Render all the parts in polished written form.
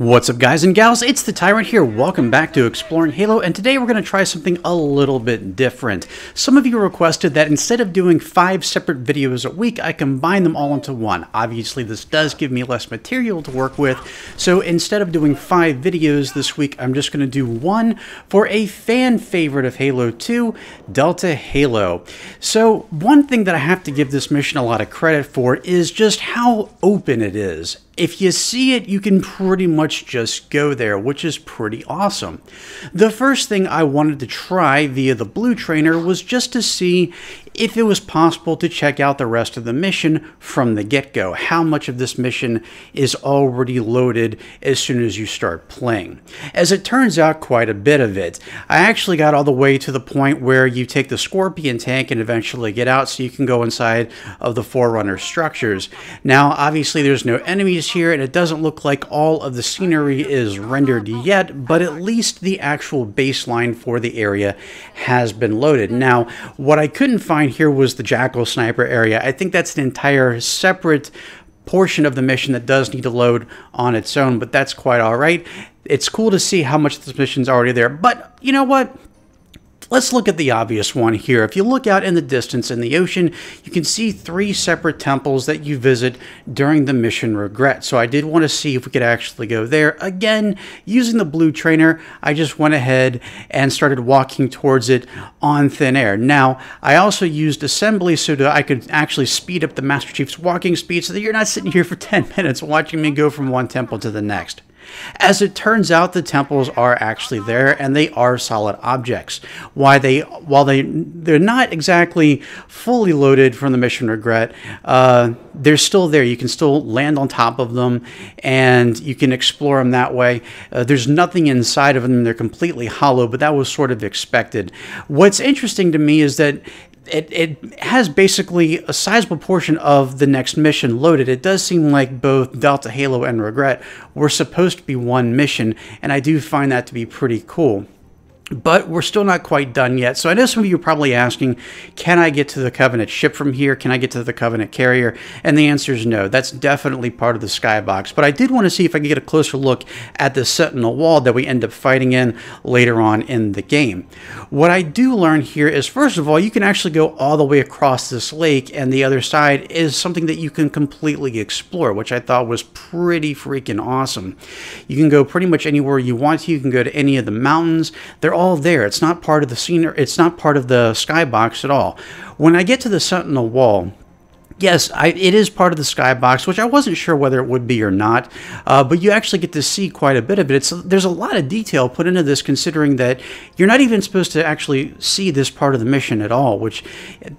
What's up, guys and gals? It's the Tyrant here. Welcome back to Exploring Halo, and today we're going to try something a little bit different. Some of you requested that instead of doing 5 separate videos a week, I combine them all into one. Obviously, this does give me less material to work with, so instead of doing 5 videos this week, I'm just going to do one for a fan favorite of Halo 2, Delta Halo. So, one thing that I have to give this mission a lot of credit for is just how open it is. If you see it, you can pretty much just go there, which is pretty awesome. The first thing I wanted to try via the Blue Trainer was just to see if it was possible to check out the rest of the mission from the get-go. How much of this mission is already loaded as soon as you start playing. As it turns out, quite a bit of it. I actually got all the way to the point where you take the Scorpion tank and eventually get out so you can go inside of the Forerunner structures. Now, obviously there's no enemies here and it doesn't look like all of the scenery is rendered yet, but at least the actual baseline for the area has been loaded. Now, what I couldn't find here was the Jackal Sniper area. I think that's an entire separate portion of the mission that does need to load on its own, but that's quite all right. It's cool to see how much this mission's already there, but you know what? Let's look at the obvious one here. If you look out in the distance in the ocean, you can see 3 separate temples that you visit during the mission Regret. So I did want to see if we could actually go there. Again, using the Blue Trainer, I just went ahead and started walking towards it on thin air. Now, I also used assembly so that I could actually speed up the Master Chief's walking speed so that you're not sitting here for 10 minutes watching me go from one temple to the next. As it turns out, the temples are actually there, and they are solid objects. While they're not exactly fully loaded from the mission Regret, they're still there. You can still land on top of them, and you can explore them that way. There's nothing inside of them. They're completely hollow, but that was sort of expected. What's interesting to me is that it has basically a sizable portion of the next mission loaded. It does seem like both Delta Halo and Regret were supposed to be one mission, and I do find that to be pretty cool. But we're still not quite done yet. So I know some of you are probably asking, can I get to the Covenant ship from here? Can I get to the Covenant carrier? And the answer is no. That's definitely part of the skybox. But I did want to see if I could get a closer look at the Sentinel wall that we end up fighting in later on in the game. What I do learn here is, first of all, you can actually go all the way across this lake, and the other side is something that you can completely explore, which I thought was pretty freaking awesome. You can go pretty much anywhere you want to. You can go to any of the mountains. They're all there. It's not part of the scenery. It's not part of the skybox at all. When I get to the Sentinel wall, yes, it is part of the skybox, which I wasn't sure whether it would be or not, but you actually get to see quite a bit of it. There's a lot of detail put into this, considering that you're not even supposed to actually see this part of the mission at all, which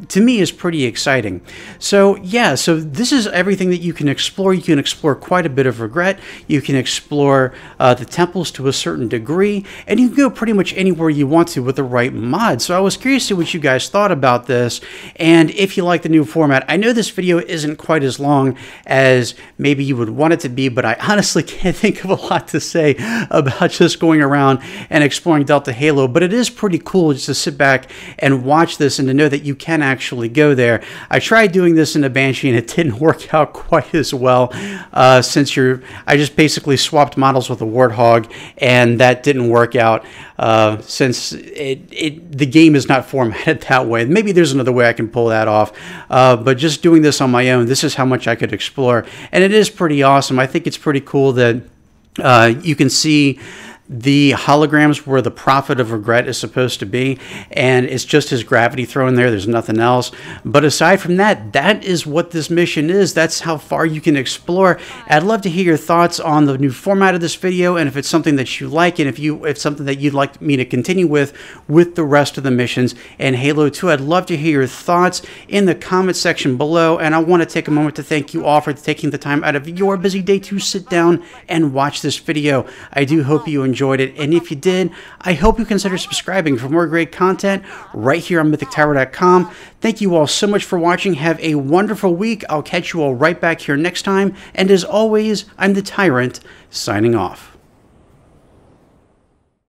to me is pretty exciting. So yeah, so this is everything that you can explore. You can explore quite a bit of Regret. You can explore the temples to a certain degree, and you can go pretty much anywhere you want to with the right mod. So I was curious to see what you guys thought about this, and if you like the new format. I know this video isn't quite as long as maybe you would want it to be, but I honestly can't think of a lot to say about just going around and exploring Delta Halo, but it is pretty cool just to sit back and watch this and to know that you can actually go there. I tried doing this in a Banshee and it didn't work out quite as well, since I just basically swapped models with a Warthog, and that didn't work out since the game is not formatted that way. Maybe there's another way I can pull that off, but just doing this on my own, this is how much I could explore, and it is pretty awesome. I think it's pretty cool that you can see the holograms where the Prophet of Regret is supposed to be, and it's just his gravity thrown there. There's nothing else. But aside from that, that is what this mission is. That's how far you can explore. I'd love to hear your thoughts on the new format of this video, and if it's something that you like, and if it's something that you'd like me to continue with the rest of the missions in Halo 2. I'd love to hear your thoughts in the comment section below, and I want to take a moment to thank you all for taking the time out of your busy day to sit down and watch this video. I do hope you enjoyed it, and if you did, I hope you consider subscribing for more great content right here on MythicTyrant.com. Thank you all so much for watching. Have a wonderful week. I'll catch you all right back here next time, and as always, I'm the Tyrant, signing off.